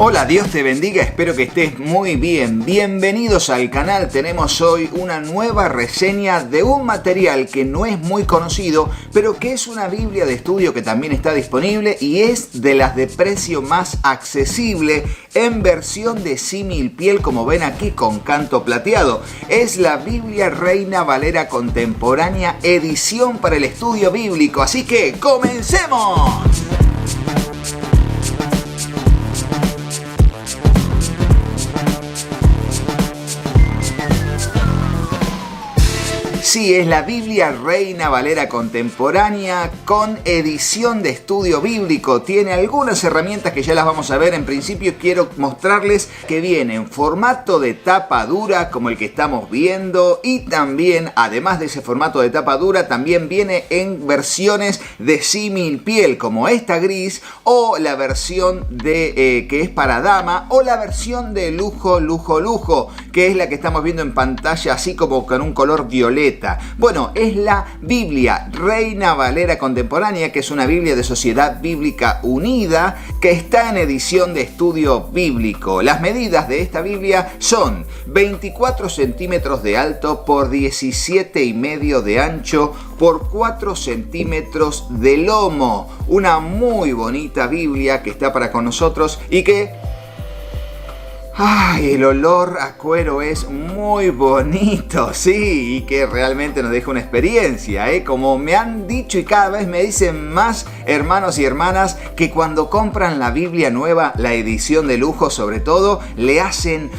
Hola, Dios te bendiga, espero que estés muy bien. Bienvenidos al canal. Tenemos hoy una nueva reseña de un material que no es muy conocido, pero que es una Biblia de estudio que también está disponible y es de las de precio más accesible en versión de símil piel, como ven aquí con canto plateado. Es la Biblia Reina Valera Contemporánea, edición para el estudio bíblico. Así que ¡comencemos! Sí, es la Biblia Reina Valera Contemporánea con edición de estudio bíblico. Tiene algunas herramientas que ya las vamos a ver. En principio quiero mostrarles que viene en formato de tapa dura como el que estamos viendo, y también, además de ese formato de tapa dura, también viene en versiones de símil piel como esta gris, o la versión de que es para dama, o la versión de lujo, que es la que estamos viendo en pantalla, así como con un color violeta. Bueno, es la Biblia Reina Valera Contemporánea, que es una Biblia de Sociedad Bíblica Unida, que está en edición de estudio bíblico. Las medidas de esta Biblia son 24 centímetros de alto por 17,5 de ancho por 4 centímetros de lomo. Una muy bonita Biblia que está para con nosotros y que... ¡ay! El olor a cuero es muy bonito, sí, y que realmente nos deja una experiencia, Como me han dicho y cada vez me dicen más hermanos y hermanas que cuando compran la Biblia nueva, la edición de lujo sobre todo, le hacen...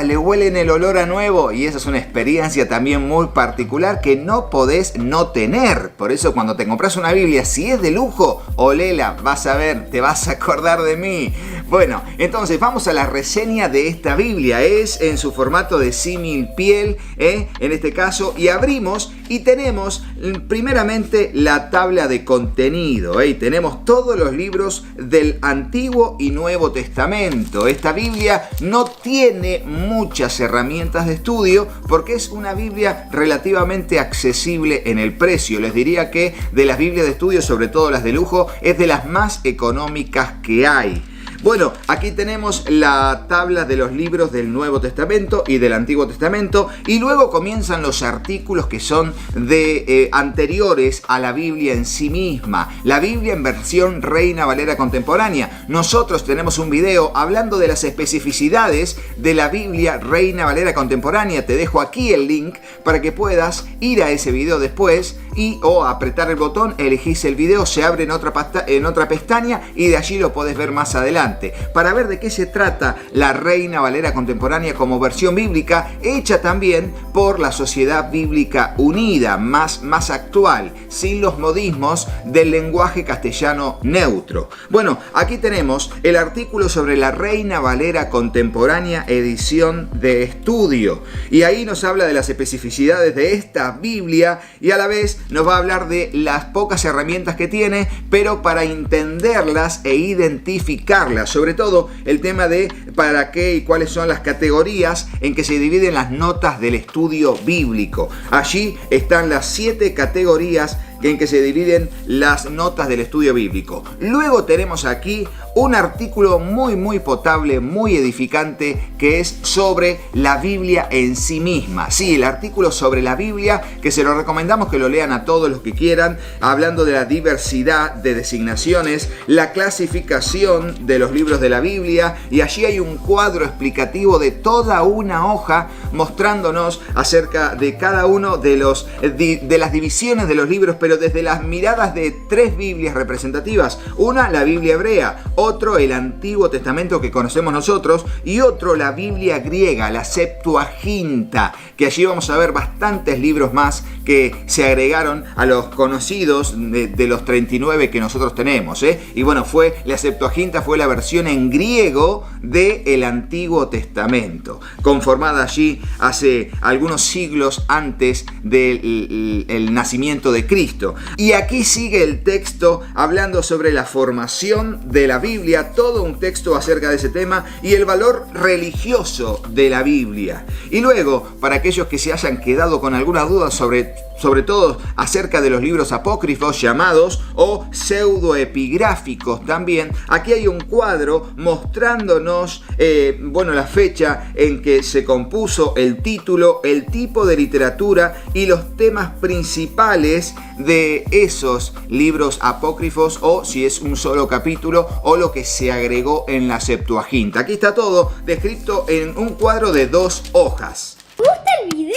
le huelen el olor a nuevo, y esa es una experiencia también muy particular que no podés no tener. Por eso cuando te compras una Biblia, si es de lujo, olela, vas a ver, te vas a acordar de mí. Bueno, entonces vamos a la reseña de esta Biblia. Es en su formato de símil piel, en este caso, y abrimos y tenemos primeramente la tabla de contenido, y tenemos todos los libros del Antiguo y Nuevo Testamento. Esta Biblia no tiene muchas herramientas de estudio porque es una Biblia relativamente accesible en el precio. Les diría que de las Biblias de estudio, sobre todo las de lujo, es de las más económicas que hay. Bueno, aquí tenemos la tabla de los libros del Nuevo Testamento y del Antiguo Testamento, y luego comienzan los artículos que son de anteriores a la Biblia en sí misma. La Biblia en versión Reina Valera Contemporánea. Nosotros tenemos un video hablando de las especificidades de la Biblia Reina Valera Contemporánea. Te dejo aquí el link para que puedas ir a ese video después o apretar el botón, elegís el video, se abre en otra pestaña y de allí lo podés ver más adelante. Para ver de qué se trata la Reina Valera Contemporánea como versión bíblica, hecha también por la Sociedad Bíblica Unida, más actual, sin los modismos del lenguaje castellano neutro. Bueno, aquí tenemos el artículo sobre la Reina Valera Contemporánea, edición de estudio, y ahí nos habla de las especificidades de esta Biblia y a la vez nos va a hablar de las pocas herramientas que tiene, pero para entenderlas e identificarlas. Sobre todo el tema de para qué y cuáles son las categorías en que se dividen las notas del estudio bíblico. Allí están las 7 categorías en que se dividen las notas del estudio bíblico. Luego tenemos aquí un artículo muy potable, muy edificante, que es sobre la Biblia en sí misma. Sí, el artículo sobre la Biblia, que se lo recomendamos que lo lean a todos los que quieran, hablando de la diversidad de designaciones, la clasificación de los libros de la Biblia, y allí hay un cuadro explicativo de toda una hoja mostrándonos acerca de cada uno de las divisiones de los libros, pero desde las miradas de 3 Biblias representativas. Una, la Biblia hebrea; otro, el Antiguo Testamento que conocemos nosotros; y otro, la Biblia griega, la Septuaginta, que allí vamos a ver bastantes libros más que se agregaron a los conocidos de los 39 que nosotros tenemos, Y bueno, la Septuaginta fue la versión en griego del Antiguo Testamento, conformada allí hace algunos siglos antes del nacimiento de Cristo. Y aquí sigue el texto hablando sobre la formación de la Biblia, todo un texto acerca de ese tema, y el valor religioso de la Biblia. Y luego, para aquellos que se hayan quedado con alguna duda sobre sobre todo acerca de los libros apócrifos llamados o pseudoepigráficos también. Aquí hay un cuadro mostrándonos la fecha en que se compuso el título, el tipo de literatura y los temas principales de esos libros apócrifos, o si es un solo capítulo o lo que se agregó en la Septuaginta. Aquí está todo descrito en un cuadro de 2 hojas. ¿Te gusta el video?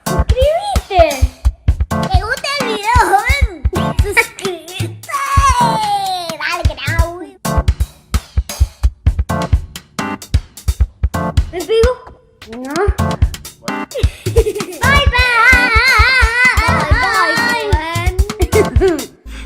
¡Suscríbete! ¿Te gusta el video? ¡Suscríbete! Dale, que no. ¿Me pego? No. Bye, bye.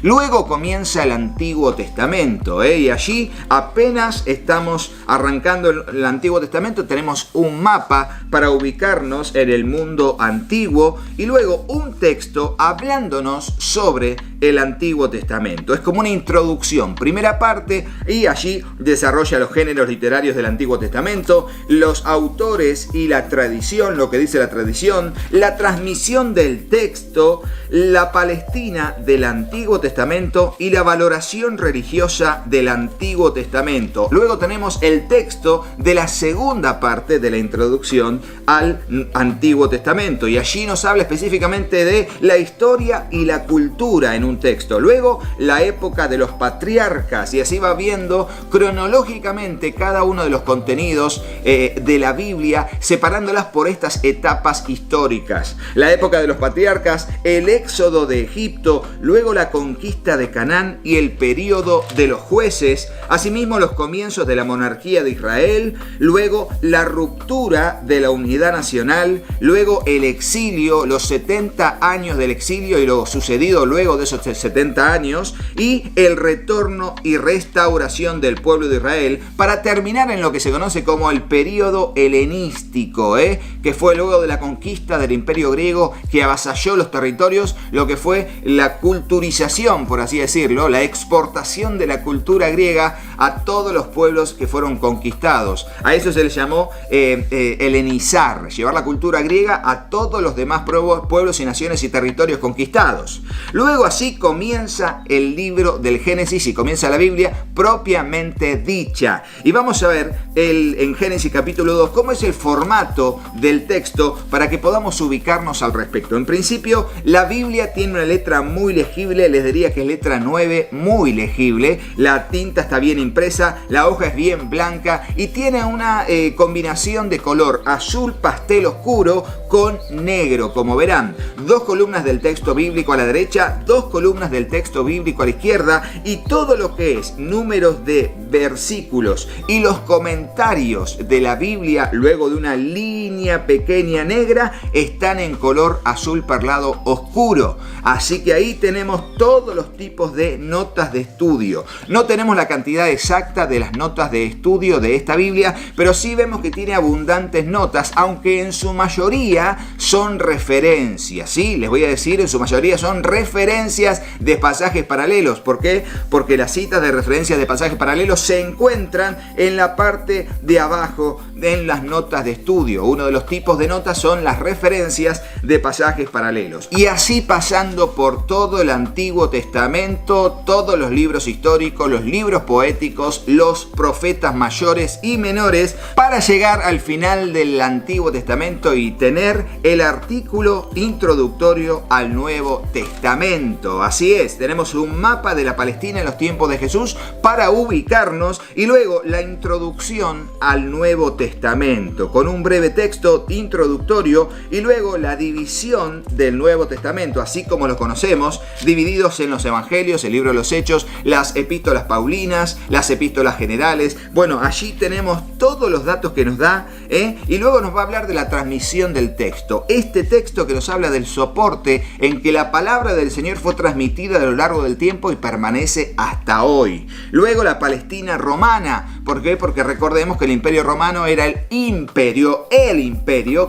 Luego comienza el Antiguo Testamento, y allí apenas estamos arrancando el Antiguo Testamento, tenemos un mapa para ubicarnos en el mundo antiguo y luego un texto hablándonos sobre el Antiguo Testamento. Es como una introducción, primera parte, y allí desarrolla los géneros literarios del Antiguo Testamento, los autores y la tradición, lo que dice la tradición, la transmisión del texto, la Palestina del Antiguo Testamento y la valoración religiosa del Antiguo Testamento. Luego tenemos el texto de la segunda parte de la introducción al Antiguo Testamento, y allí nos habla específicamente de la historia y la cultura en un texto. Luego la época de los patriarcas, y así va viendo cronológicamente cada uno de los contenidos de la Biblia, separándolas por estas etapas históricas. La época de los patriarcas, el éxodo de Egipto, luego la conquista de Canaán y el período de los jueces, asimismo los comienzos de la monarquía de Israel, luego la ruptura de la unidad nacional, luego el exilio, los 70 años del exilio y lo sucedido luego de esos 70 años, y el retorno y restauración del pueblo de Israel, para terminar en lo que se conoce como el período helenístico, que fue luego de la conquista del imperio griego que avasalló los territorios, lo que fue la culturización, por así decirlo, la exportación de la cultura griega a todos los pueblos que fueron conquistados. A eso se le llamó helenizar, llevar la cultura griega a todos los demás pueblos y naciones y territorios conquistados. Luego así comienza el libro del Génesis y comienza la Biblia propiamente dicha. Y vamos a ver en Génesis capítulo 2 cómo es el formato del texto para que podamos ubicarnos al respecto. En principio, la Biblia tiene una letra muy legible, les diría que es letra 9, muy legible. La tinta está bien impresa, la hoja es bien blanca y tiene una combinación de color azul pastel oscuro con negro, como verán. 2 columnas del texto bíblico a la derecha, 2 columnas del texto bíblico a la izquierda, y todo lo que es números de versículos y los comentarios de la Biblia luego de una línea pequeña negra están en color azul perlado oscuro. Así que ahí tenemos todos los tipos de notas de estudio. No tenemos la cantidad exacta de las notas de estudio de esta Biblia, pero sí vemos que tiene abundantes notas, aunque en su mayoría son referencias, ¿sí? Les voy a decir, en su mayoría son referencias de pasajes paralelos. ¿Por qué? Porque las citas de referencias de pasajes paralelos se encuentran en la parte de abajo en las notas de estudio. Uno de los tipos de notas son las referencias de pasajes paralelos. Y así pasando por todo el Antiguo Testamento, todos los libros históricos, los libros poéticos, los profetas mayores y menores, para llegar al final del Antiguo Testamento y tener el artículo introductorio al Nuevo Testamento. Así es, tenemos un mapa de la Palestina en los tiempos de Jesús para ubicarnos, y luego la introducción al Nuevo Testamento con un breve texto introductorio, y luego la división del Nuevo Testamento así como lo conocemos, divididos en los Evangelios, el libro de los Hechos, las epístolas paulinas, las epístolas generales. Bueno, allí tenemos todos los datos que nos da, y luego nos va a hablar de la transmisión del texto. Este texto que nos habla del soporte en que la palabra del Señor fue transmitida a lo largo del tiempo y permanece hasta hoy. Luego la Palestina romana, ¿Por qué? Porque recordemos que el Imperio Romano era el imperio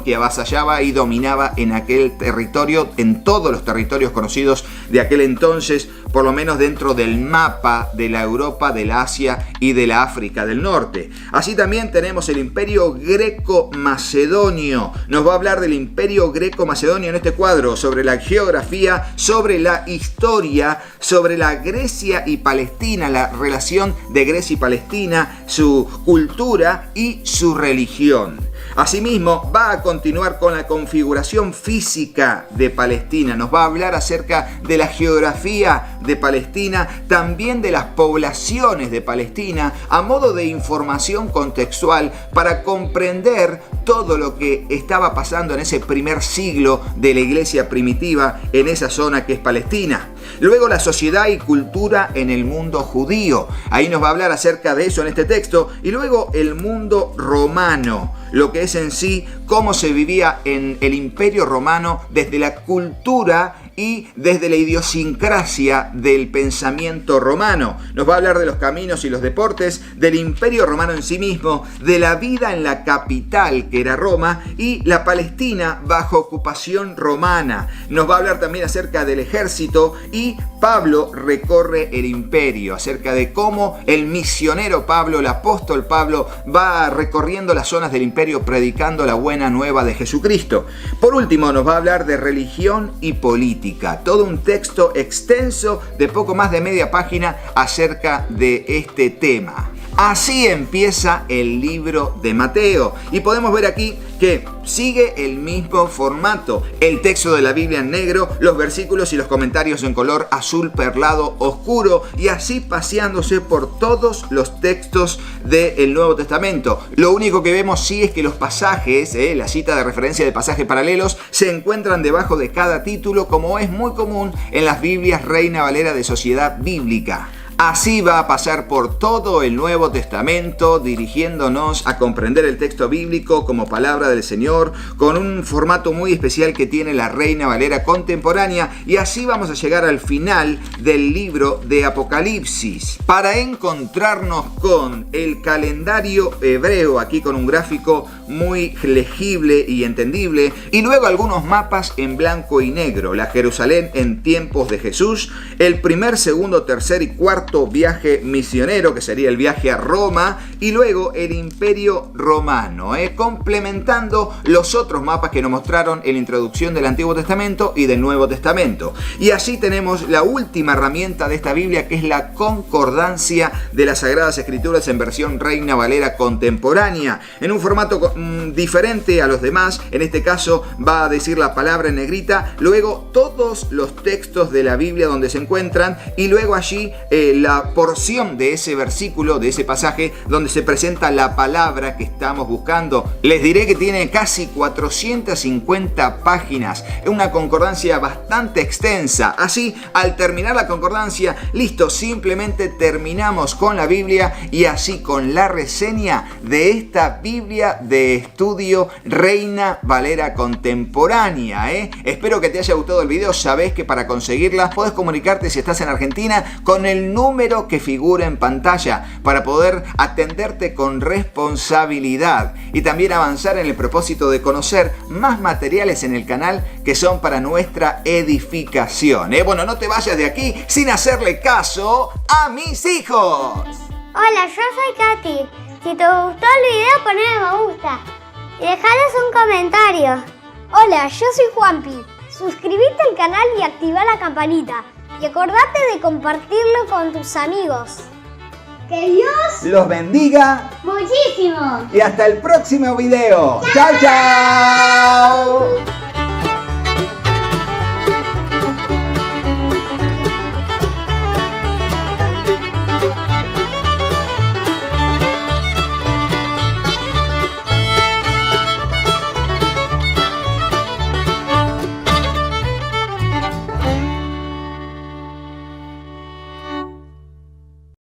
que avasallaba y dominaba en aquel territorio, en todos los territorios conocidos de aquel entonces, por lo menos dentro del mapa de la Europa, de la Asia y de la África del Norte. Así también tenemos el Imperio Greco-Macedonio. Nos va a hablar del Imperio Greco-Macedonio en este cuadro, sobre la geografía, sobre la historia, sobre la Grecia y Palestina, la relación de Grecia y Palestina, su cultura y su religión. Asimismo, va a continuar con la configuración física de Palestina. Nos va a hablar acerca de la geografía de Palestina, también de las poblaciones de Palestina, a modo de información contextual para comprender todo lo que estaba pasando en ese primer siglo de la iglesia primitiva en esa zona que es Palestina. Luego la sociedad y cultura en el mundo judío. Ahí nos va a hablar acerca de eso en este texto. Y luego el mundo romano, lo que es en sí cómo se vivía en el Imperio Romano desde la cultura y desde la idiosincrasia del pensamiento romano. Nos va a hablar de los caminos y los deportes, del Imperio Romano en sí mismo, de la vida en la capital que era Roma y la Palestina bajo ocupación romana. Nos va a hablar también acerca del ejército y Pablo recorre el imperio, acerca de cómo el misionero Pablo, el apóstol Pablo, va recorriendo las zonas del imperio predicando la buena nueva de Jesucristo. Por último, nos va a hablar de religión y política. Todo un texto extenso de poco más de media página acerca de este tema. Así empieza el libro de Mateo y podemos ver aquí que sigue el mismo formato. El texto de la Biblia en negro, los versículos y los comentarios en color azul perlado oscuro y así paseándose por todos los textos del Nuevo Testamento. Lo único que vemos sí es que los pasajes, la cita de referencia de pasajes paralelos, se encuentran debajo de cada título como es muy común en las Biblias Reina Valera de Sociedad Bíblica. Así va a pasar por todo el Nuevo Testamento, dirigiéndonos a comprender el texto bíblico como palabra del Señor, con un formato muy especial que tiene la Reina Valera contemporánea, y así vamos a llegar al final del libro de Apocalipsis, para encontrarnos con el calendario hebreo, aquí con un gráfico muy legible y entendible, y luego algunos mapas en blanco y negro, la Jerusalén en tiempos de Jesús, el primer, segundo, tercer y cuarto viaje misionero, que sería el viaje a Roma, y luego el Imperio Romano, complementando los otros mapas que nos mostraron en la introducción del Antiguo Testamento y del Nuevo Testamento. Y así tenemos la última herramienta de esta Biblia, que es la concordancia de las Sagradas Escrituras en versión Reina Valera contemporánea, en un formato diferente a los demás. En este caso va a decir la palabra en negrita, luego todos los textos de la Biblia donde se encuentran, y luego allí la porción de ese versículo, de ese pasaje donde se presenta la palabra que estamos buscando. Les diré que tiene casi 450 páginas, es una concordancia bastante extensa. Así, al terminar la concordancia, listo, simplemente terminamos con la Biblia y así con la reseña de esta Biblia de estudio Reina Valera contemporánea. Espero que te haya gustado el video. Sabés que para conseguirla podés comunicarte, si estás en Argentina, con el número que figura en pantalla para poder atenderte con responsabilidad y también avanzar en el propósito de conocer más materiales en el canal que son para nuestra edificación. Bueno, no te vayas de aquí sin hacerle caso a mis hijos. Hola, yo soy Katy. Si te gustó el video, ponle me gusta y dejales un comentario. Hola, yo soy Juanpi. Suscríbete al canal y activa la campanita. Y acordate de compartirlo con tus amigos. Que Dios los bendiga muchísimo. Y hasta el próximo video. ¡Chao, chao!